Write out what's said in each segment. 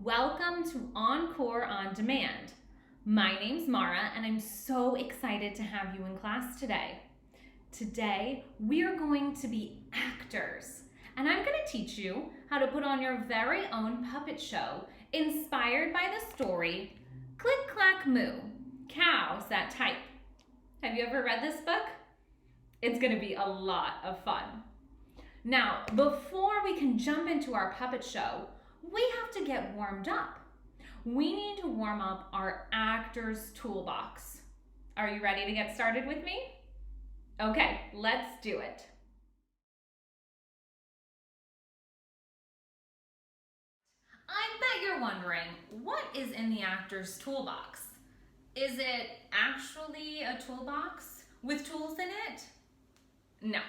Welcome to Encore on Demand. My name's Mara and I'm so excited to have you in class today. Today we are going to be actors and I'm going to teach you how to put on your very own puppet show inspired by the story Click Clack Moo Cows That Type. Have you ever read this book? It's going to be a lot of fun. Now, before we can jump into our puppet show, we have to get warmed up. We need to warm up our actor's toolbox. Are you ready to get started with me? Okay, let's do it. I bet you're wondering, what is in the actor's toolbox? Is it actually a toolbox with tools in it? No.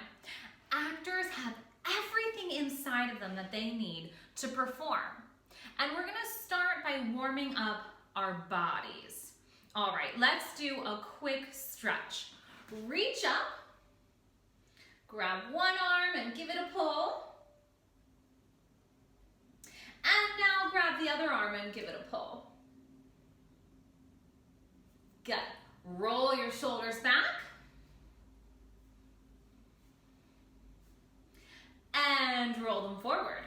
Actors have everything inside of them that they need to perform. And we're gonna start by warming up our bodies. All right, let's do a quick stretch. Reach up, grab one arm and give it a pull. And now grab the other arm and give it a pull. Good. Roll your shoulders back. And roll them forward.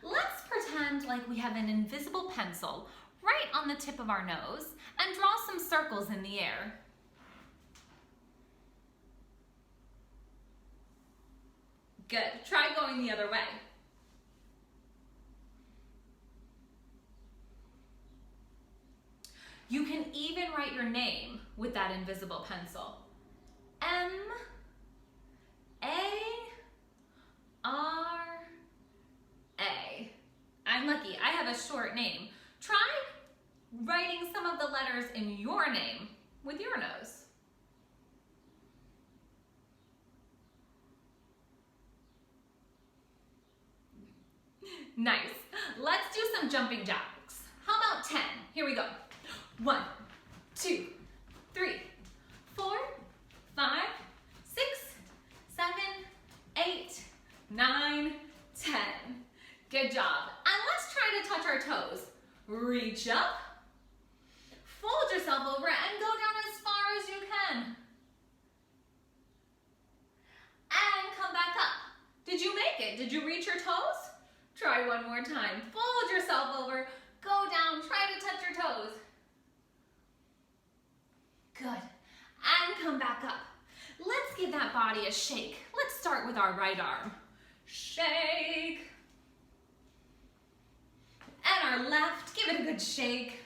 Let's pretend like we have an invisible pencil right on the tip of our nose and draw some circles in the air. Good. Try going the other way. You can even write your name with that invisible pencil. M-A-R-A. I'm lucky, I have a short name. Try writing some of the letters in your name with your nose. Nice. Let's do some jumping jacks. How about 10? Here we go. 1, 2, 3, 4, 5, 6, 7, 8, 9, 10. Good job. And let's try to touch our toes. Reach up, fold yourself over and go down as far as you can. And come back up. Did you make it? Did you reach your toes? Try one more time. Fold yourself over, go down, try to touch your toes. Good. And come back up. Let's give that body a shake. Let's start with our right arm. Shake. And our left, give it a good shake.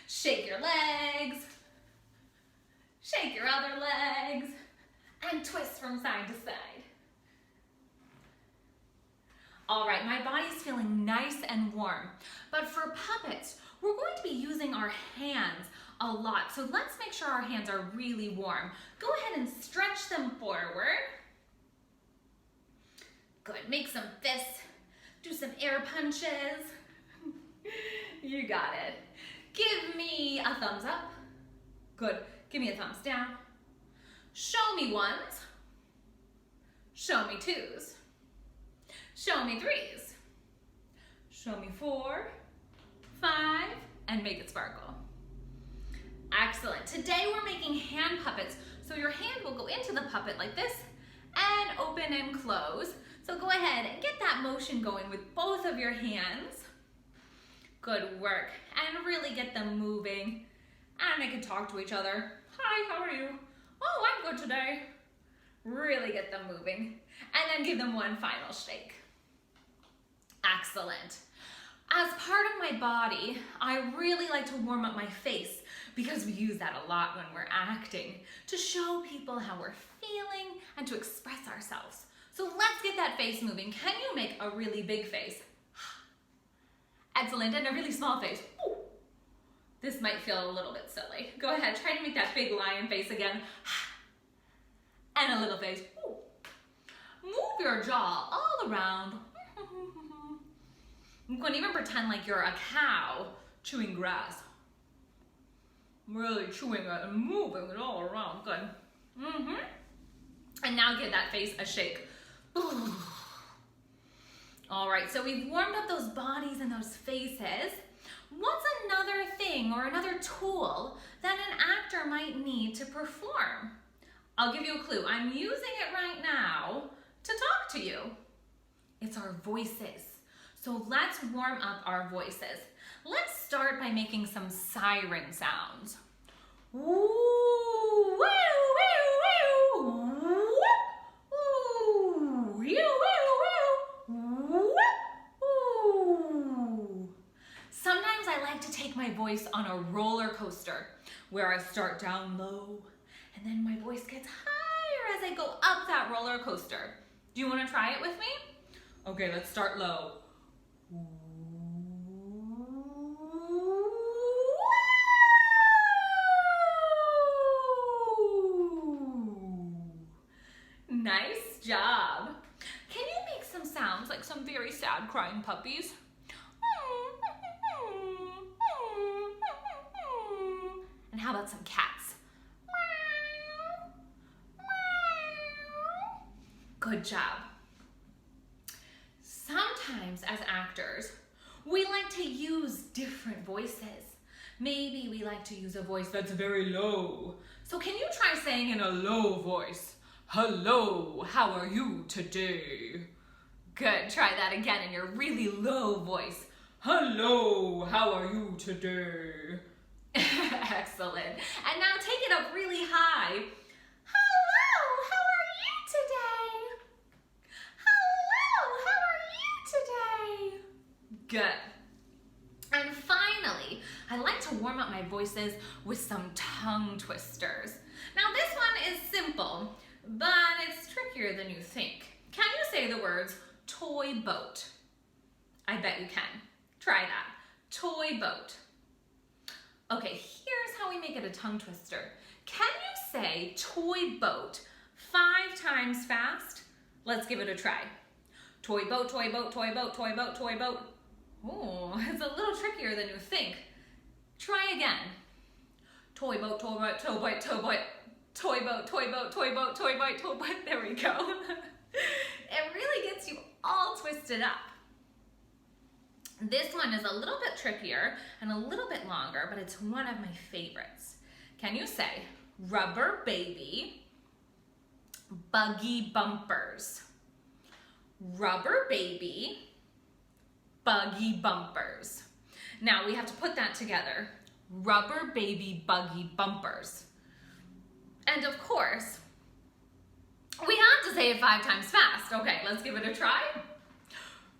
Shake your legs. Shake your other legs. And twist from side to side. All right, my body's feeling nice and warm. But for puppets, we're going to be using our hands a lot. So let's make sure our hands are really warm. Go ahead and stretch them forward. Good, make some fists. Do some air punches. You got it. Give me a thumbs up. Good, give me a thumbs down. Show me ones. Show me twos. Show me threes. Show me 4, 5, and make it sparkle. Excellent. Today we're making hand puppets. So your hand will go into the puppet like this and open and close. So go ahead and get that motion going with both of your hands. Good work. And really get them moving. And they can talk to each other. Hi, how are you? Oh, I'm good today. Really get them moving. And then give them one final shake. Excellent. As part of my body, I really like to warm up my face because we use that a lot when we're acting to show people how we're feeling and to express ourselves. So let's get that face moving. Can you make a really big face? Excellent, and a really small face. Ooh. This might feel a little bit silly. Go ahead, try to make that big lion face again. And a little face. Ooh. Move your jaw all around. You can even pretend like you're a cow chewing grass. Really chewing it and moving it all around. Good. And now give that face a shake. Ooh. All right, so we've warmed up those bodies and those faces. What's another thing or another tool that an actor might need to perform? I'll give you a clue. I'm using it right now to talk to you. It's our voices. So let's warm up our voices. Let's start by making some siren sounds. Woo, woo, woo, woo, woo, woo, woo. Sometimes I like to take my voice on a roller coaster where I start down low and then my voice gets higher as I go up that roller coaster. Do you want to try it with me? Okay, let's start low. Nice job. Can you make some sounds like some very sad crying puppies? And how about some cats? Good job. Sometimes as actors, we like to use different voices. Maybe we like to use a voice that's very low. So can you try saying in a low voice, "Hello, how are you today?" Good, try that again in your really low voice. "Hello, how are you today?" Excellent. And now take it up really high. "Hello, how are you today? Hello, how are you today?" Good. And finally, I like to warm up my voices with some tongue twisters. Now this one is simple, but it's trickier than you think. Can you say the words toy boat? I bet you can. Try that. Toy boat. Okay, here's how we make it a tongue twister. Can you say toy boat 5 times fast? Let's give it a try. Toy boat, toy boat, toy boat, toy boat, toy boat. Oh, it's a little trickier than you think. Try again. Toy boat, toy boat, toy boat, toy boat, toy boat, toy boat, toy boat, toy boat, toy boat. There we go. It really gets you all twisted up. This one is a little bit trickier and a little bit longer, but it's one of my favorites. Can you say rubber baby, buggy bumpers? Rubber baby, buggy bumpers. Now we have to put that together. Rubber baby buggy bumpers. And of course, we have to say it 5 times fast. Okay, let's give it a try.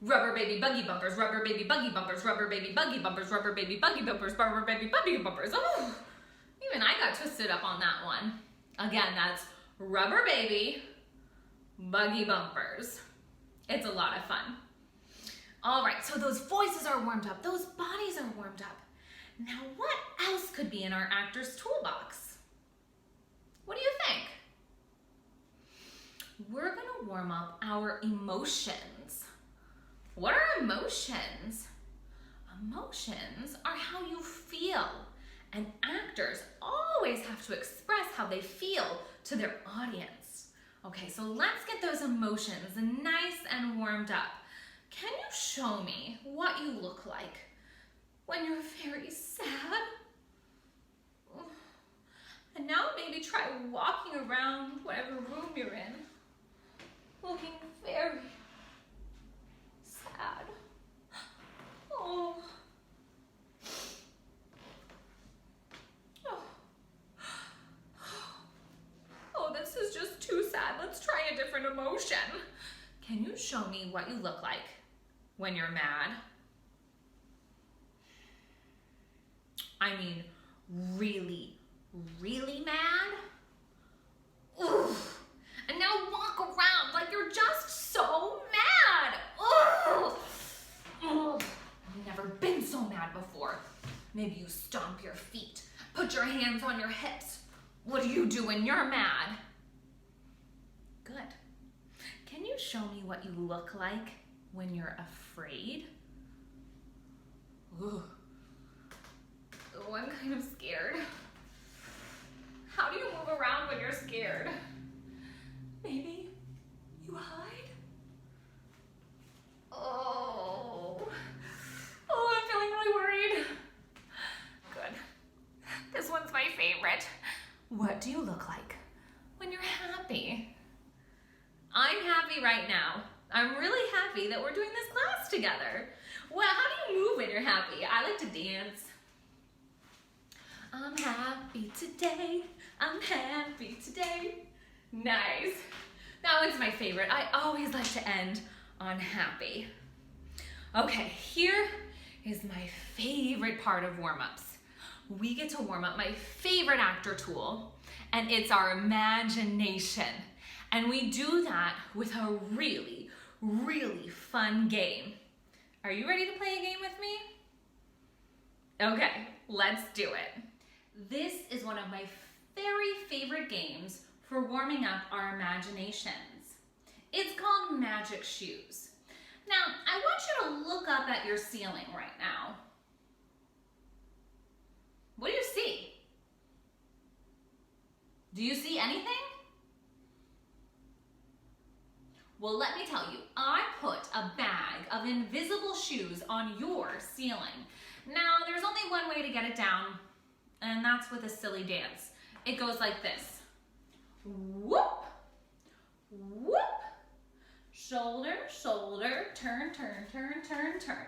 Rubber baby buggy bumpers, rubber baby buggy bumpers, rubber baby buggy bumpers, rubber baby buggy bumpers, rubber baby buggy bumpers. Oh, even I got twisted up on that one. Again, that's rubber baby buggy bumpers. It's a lot of fun. All right, so those voices are warmed up, those bodies are warmed up. Now, what else could be in our actor's toolbox? What do you think? We're gonna warm up our emotions. What are emotions? Emotions are how you feel, and actors always have to express how they feel to their audience. Okay, so let's get those emotions nice and warmed up. Can you show me what you look like when you're very sad? And now maybe try walking around whatever room you're in, looking very sad. Oh. Oh, this is just too sad. Let's try a different emotion. Can you show me what you look like when you're mad? I mean, really, really mad? Oof. And now walk around like you're just so mad. Ooh. I've never been so mad before. Maybe you stomp your feet, put your hands on your hips. What do you do when you're mad? Good. Can you show me what you look like when you're afraid? Ooh. Oh, I'm kind of scared. How do you move around when you're scared? Maybe you hide? happy that we're doing this class together. Well, how do you move when you're happy? I like to dance. I'm happy today. I'm happy today. Nice. That one's my favorite. I always like to end on happy. Okay, here is my favorite part of warm-ups. We get to warm up my favorite actor tool, and it's our imagination. And we do that with a really, really fun game. Are you ready to play a game with me? Okay, let's do it. This is one of my very favorite games for warming up our imaginations. It's called Magic Shoes. Now, I want you to look up at your ceiling right now. What do you see? Do you see anything? Well, let me tell you, I put a bag of invisible shoes on your ceiling. Now, there's only one way to get it down, and that's with a silly dance. It goes like this. Whoop, whoop, shoulder, shoulder, turn, turn, turn, turn, turn.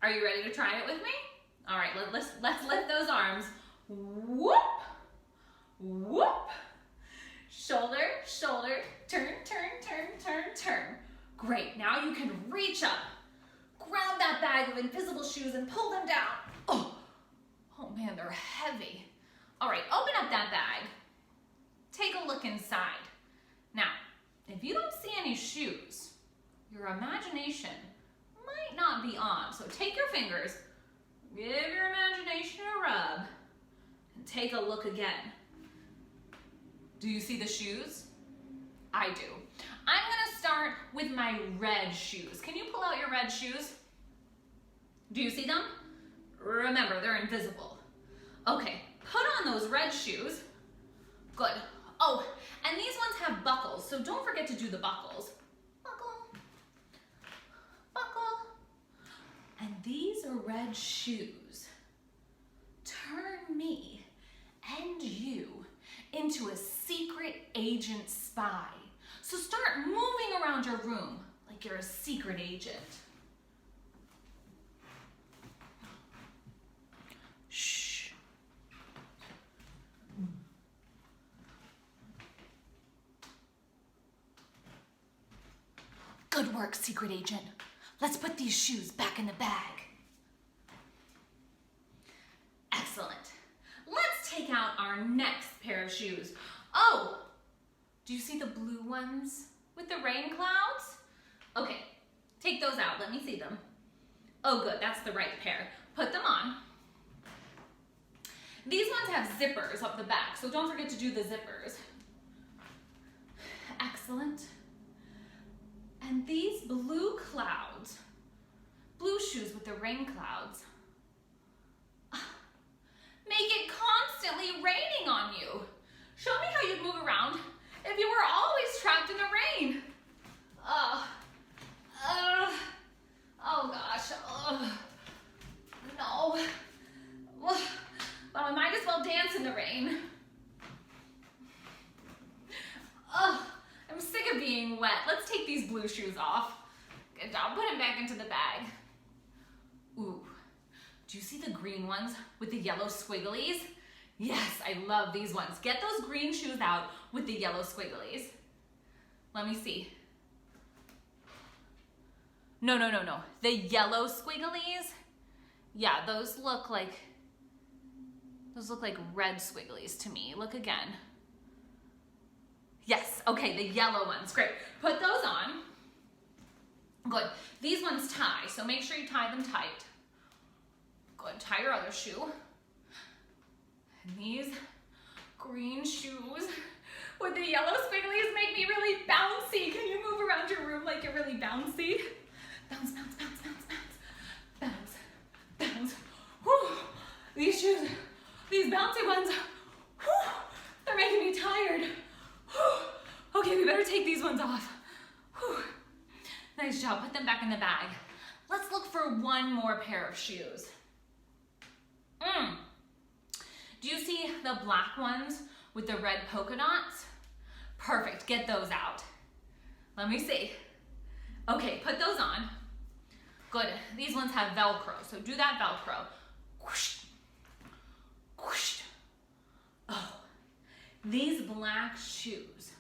Are you ready to try it with me? All right, let's lift those arms. Whoop, whoop, shoulder, shoulder, turn, turn, turn, turn, turn. Great, now you can reach up, grab that bag of invisible shoes and pull them down. Oh man, they're heavy. All right, open up that bag. Take a look inside. Now, if you don't see any shoes, your imagination might not be on. So take your fingers, give your imagination a rub, and take a look again. Do you see the shoes? I do. I'm gonna start with my red shoes. Can you pull out your red shoes? Do you see them? Remember, they're invisible. Okay, put on those red shoes. Good. Oh, and these ones have buckles, so don't forget to do the buckles. Buckle, buckle. And these are red shoes. Turn me and you into a secret agent spy. So start moving around your room like you're a secret agent. Shh. Good work, secret agent. Let's put these shoes back in the bag. Excellent. Let's take out our next pair of shoes. Oh, do you see the blue ones with the rain clouds? Okay, take those out. Let me see them. Oh, good, that's the right pair. Put them on. These ones have zippers up the back, so don't forget to do the zippers. Excellent. And these blue clouds, blue shoes with the rain clouds, make it constantly raining on you. Show me how you'd move around if you were always trapped in the rain. Oh gosh, no. Well, I might as well dance in the rain. I'm sick of being wet. Let's take these blue shoes off. Good job, put them back into the bag. Ooh, do you see the green ones with the yellow squigglies? Yes, I love these ones. Get those green shoes out with the yellow squigglies. Let me see. No. The yellow squigglies? Yeah, those look like red squigglies to me. Look again. Yes, okay, the yellow ones, great. Put those on. Good. These ones tie, so make sure you tie them tight. Good, tie your other shoe. And these green shoes with the yellow squigglies make me really bouncy. Can you move around your room like you're really bouncy? Bounce, bounce, bounce, bounce, bounce. Bounce, bounce. Whew. These shoes, these bouncy ones, whew, they're making me tired. Whew. Okay, we better take these ones off. Whew. Nice job, put them back in the bag. Let's look for one more pair of shoes. Do you see the black ones with the red polka dots? Perfect, get those out. Let me see. Okay, put those on. Good. These ones have Velcro, so do that Velcro. Whoosh. Whoosh. Oh, these black shoes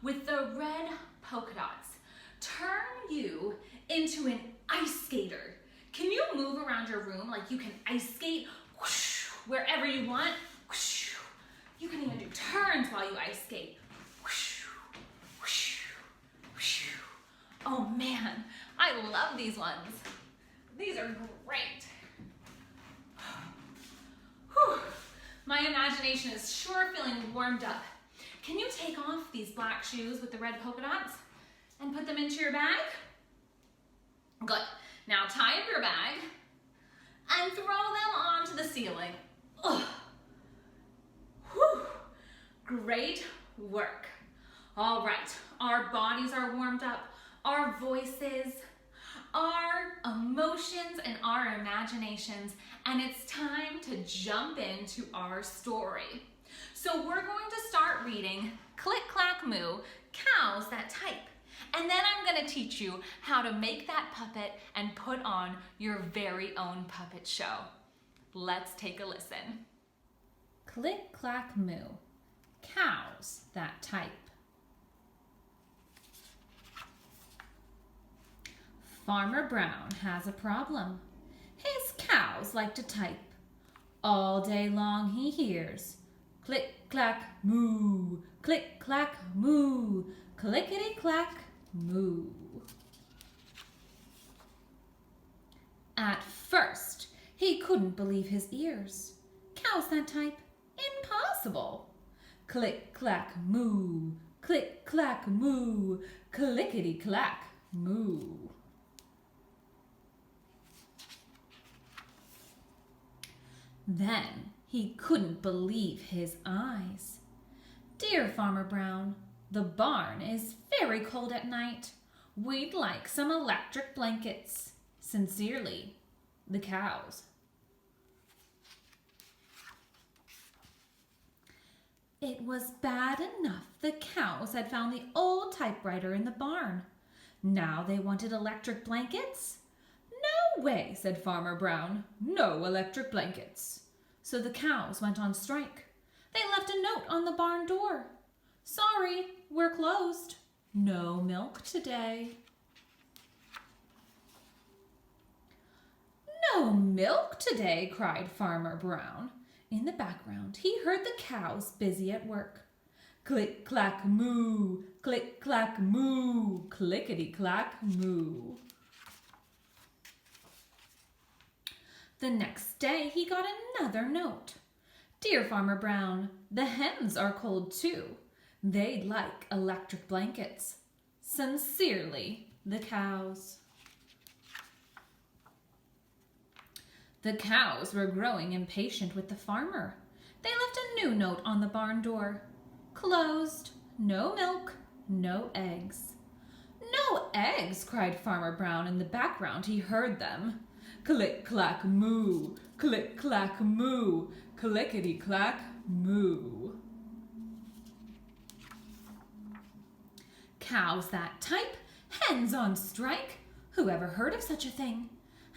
with the red polka dots turn you into an ice skater. Can you move around your room like you can ice skate whoosh, wherever you want? Whoosh. You can even do turns while you ice skate. Whoosh, whoosh, whoosh. Oh man, I love these ones. These are great. Whew. My imagination is sure feeling warmed up. Can you take off these black shoes with the red polka dots and put them into your bag? Good. Now tie up your bag and throw them onto the ceiling. Ugh. Whew. Great work. All right, our bodies are warmed up, our voices, our emotions, and our imaginations, and it's time to jump into our story. So we're going to start reading Click, Clack, Moo, Cows That Type. And then I'm going to teach you how to make that puppet and put on your very own puppet show. Let's take a listen. Click, clack, moo, cows that type. Farmer Brown has a problem. His cows like to type. All day long he hears click, clack, moo, click, clack, moo, clickety, clack, moo. At first, he couldn't believe his ears. Cows that type? Impossible. Click, clack, moo, click, clack, moo, clickety, clack, moo. Then he couldn't believe his eyes. Dear Farmer Brown, the barn is very cold at night. We'd like some electric blankets. Sincerely, the cows. It was bad enough the cows had found the old typewriter in the barn. Now they wanted electric blankets? No way, said Farmer Brown. No electric blankets. So the cows went on strike. They left a note on the barn door. Sorry, we're closed. No milk today. No milk today, cried Farmer Brown. In the background, he heard the cows busy at work. Click, clack, moo, click, clack, moo, clickety, clack, moo. The next day, he got another note. Dear Farmer Brown, the hens are cold too. They'd like electric blankets. Sincerely, the cows. The cows were growing impatient with the farmer. They left a new note on the barn door. Closed. No milk. No eggs. No eggs, cried Farmer Brown. In the background, he heard them. Click, clack, moo. Click, clack, moo. Clickety, clack, moo. Cows that type, hens on strike. Who ever heard of such a thing?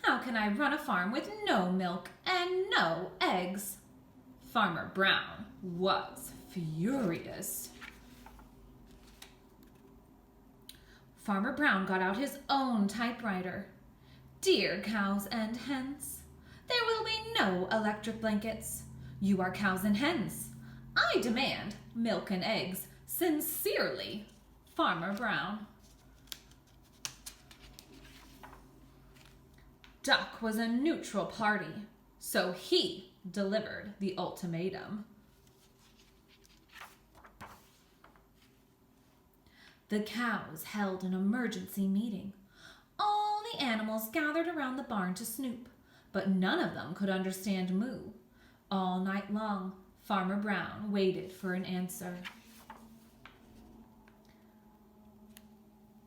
How can I run a farm with no milk and no eggs? Farmer Brown was furious. Farmer Brown got out his own typewriter. Dear cows and hens, there will be no electric blankets. You are cows and hens. I demand milk and eggs. Sincerely, Farmer Brown. Duck was a neutral party, so he delivered the ultimatum. The cows held an emergency meeting. All the animals gathered around the barn to snoop, but none of them could understand moo. All night long, Farmer Brown waited for an answer.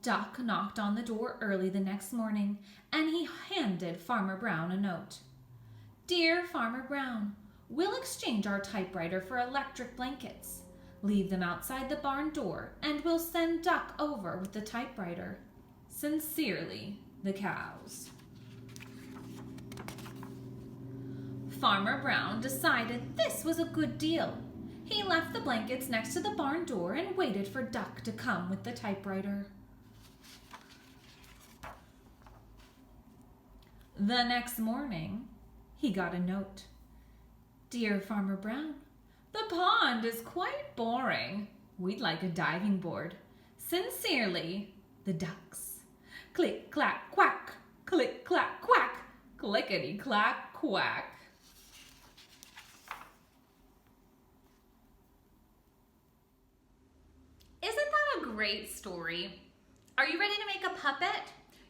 Duck knocked on the door early the next morning, and he handed Farmer Brown a note. Dear Farmer Brown, we'll exchange our typewriter for electric blankets. Leave them outside the barn door, and we'll send Duck over with the typewriter. Sincerely, the cows. Farmer Brown decided this was a good deal. He left the blankets next to the barn door and waited for Duck to come with the typewriter. The next morning, he got a note. Dear Farmer Brown, the pond is quite boring. We'd like a diving board. Sincerely, the ducks. Click, clack, quack. Click, clack, quack. Clickety, clack, quack. Isn't that a great story? Are you ready to make a puppet?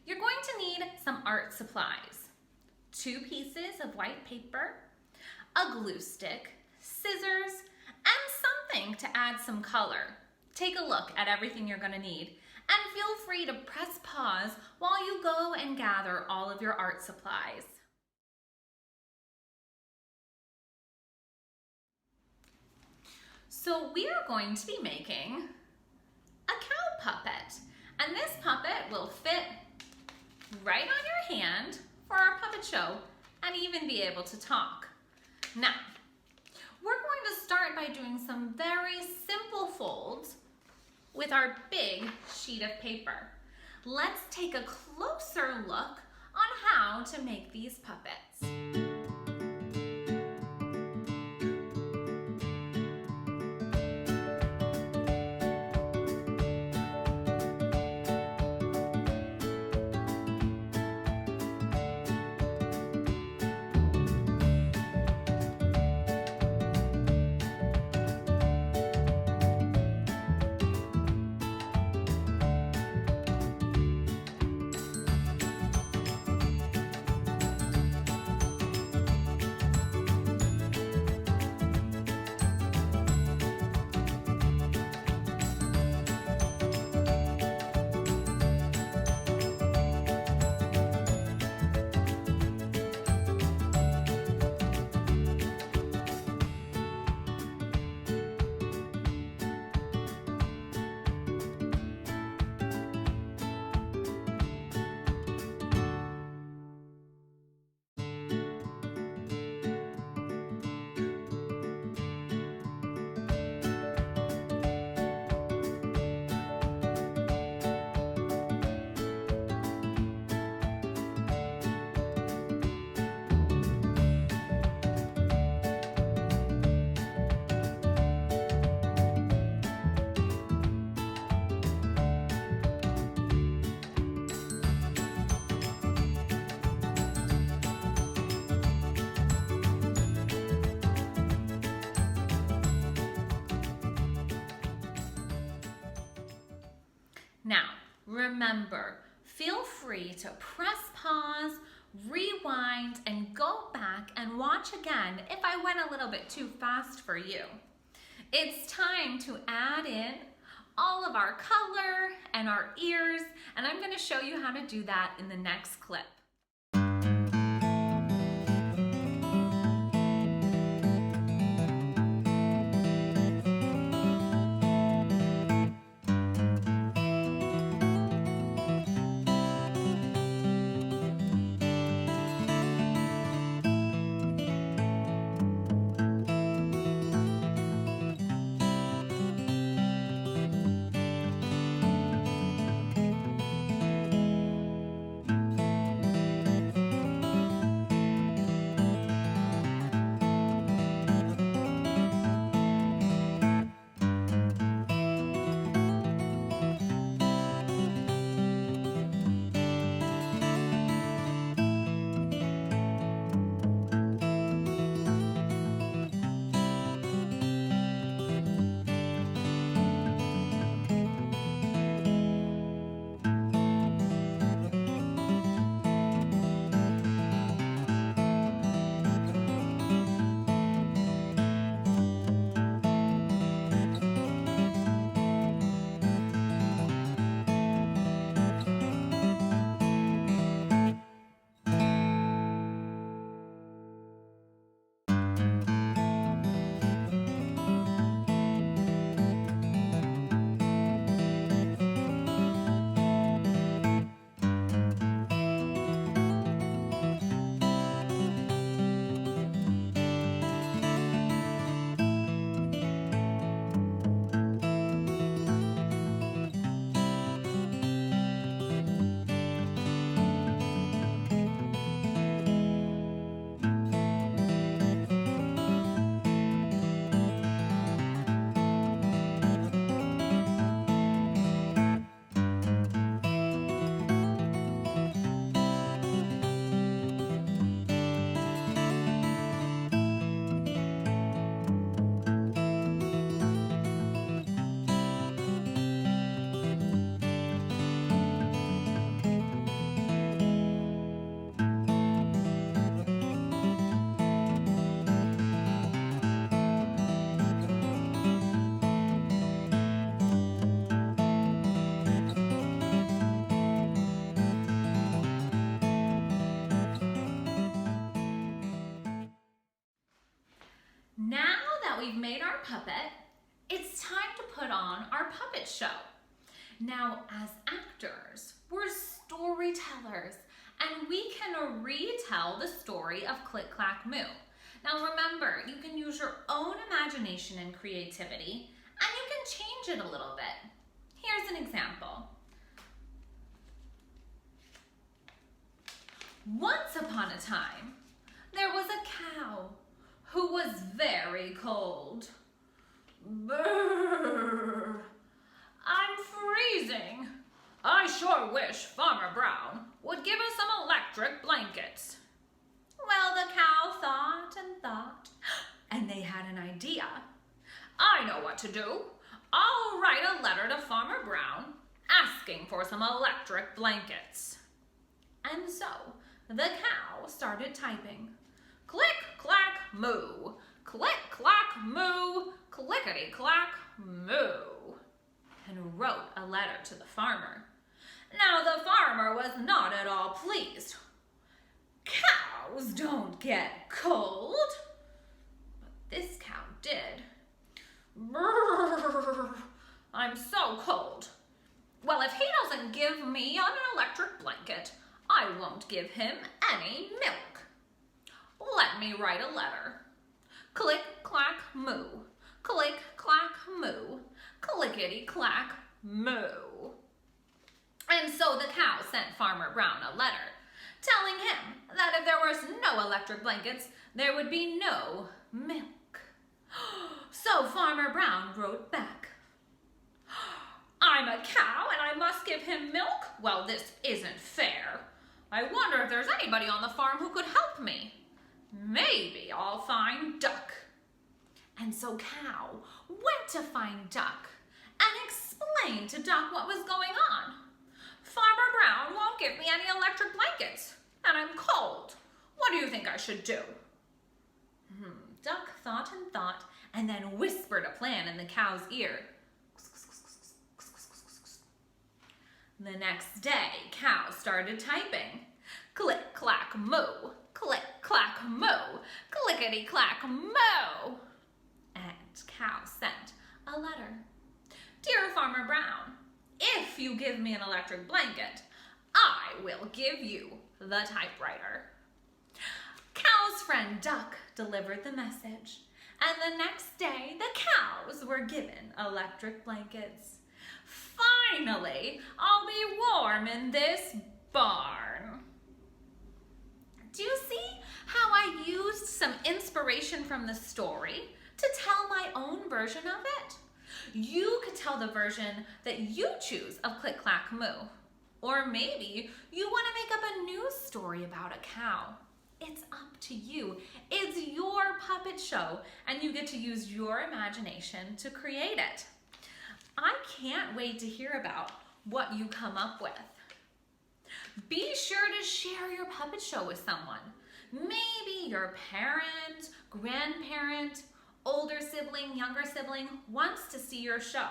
You're going to need some art supplies. 2 pieces of white paper, a glue stick, scissors, and something to add some color. Take a look at everything you're going to need and feel free to press pause while you go and gather all of your art supplies. So we are going to be making a cow puppet, and this puppet will fit right on your hand for our puppet show and even be able to talk. Now, we're going to start by doing some very simple folds with our big sheet of paper. Let's take a closer look on how to make these puppets. Now, remember, feel free to press pause, rewind, and go back and watch again if I went a little bit too fast for you. It's time to add in all of our color and our ears, and I'm going to show you how to do that in the next clip. that we've made our puppet, it's time to put on our puppet show. Now, as actors, we're storytellers, and we can retell the story of Click Clack Moo. Now remember, you can use your own imagination and creativity, and you can change it a little bit. Here's an example. Once upon a time, there was a cow who was very cold. Brrr, I'm freezing. I sure wish Farmer Brown would give us some electric blankets. Well, the cow thought and thought, and they had an idea. I know what to do. I'll write a letter to Farmer Brown asking for some electric blankets. And so the cow started typing, click, clack, moo, click, clack, moo, clickety, clack, moo, and wrote a letter to the farmer. Now the farmer was not at all pleased. Cows don't get cold. But this cow did. Brrr, I'm so cold. Well, if he doesn't give me an electric blanket, I won't give him any milk. Let me write a letter. Click, clack, moo. Click, clack, moo. Clickety, clack, moo. And so the cow sent Farmer Brown a letter, telling him that if there was no electric blankets, there would be no milk. So Farmer Brown wrote back, I'm a cow and I must give him milk? Well, this isn't fair. I wonder if there's anybody on the farm who could help me. Maybe I'll find Duck. And so Cow went to find Duck and explained to Duck what was going on. Farmer Brown won't give me any electric blankets, and I'm cold. What do you think I should do? Duck thought and thought, and then whispered a plan in the cow's ear. The next day, Cow started typing. Click, clack, moo. Click, clack, moo. Clickety, clack, moo. And Cow sent a letter. Dear Farmer Brown, if you give me an electric blanket, I will give you the typewriter. Cow's friend Duck delivered the message, and the next day the cows were given electric blankets. Finally, I'll be warm in this barn. Do you see how I used some inspiration from the story to tell my own version of it? You could tell the version that you choose of Click Clack Moo. Or maybe you want to make up a new story about a cow. It's up to you. It's your puppet show, and you get to use your imagination to create it. I can't wait to hear about what you come up with. Be sure to share your puppet show with someone. Maybe your parent, grandparent, older sibling, younger sibling wants to see your show.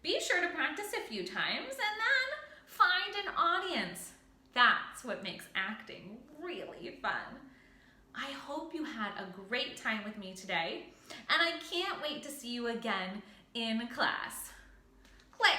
Be sure to practice a few times and then find an audience. That's what makes acting really fun. I hope you had a great time with me today, and I can't wait to see you again in class. Click!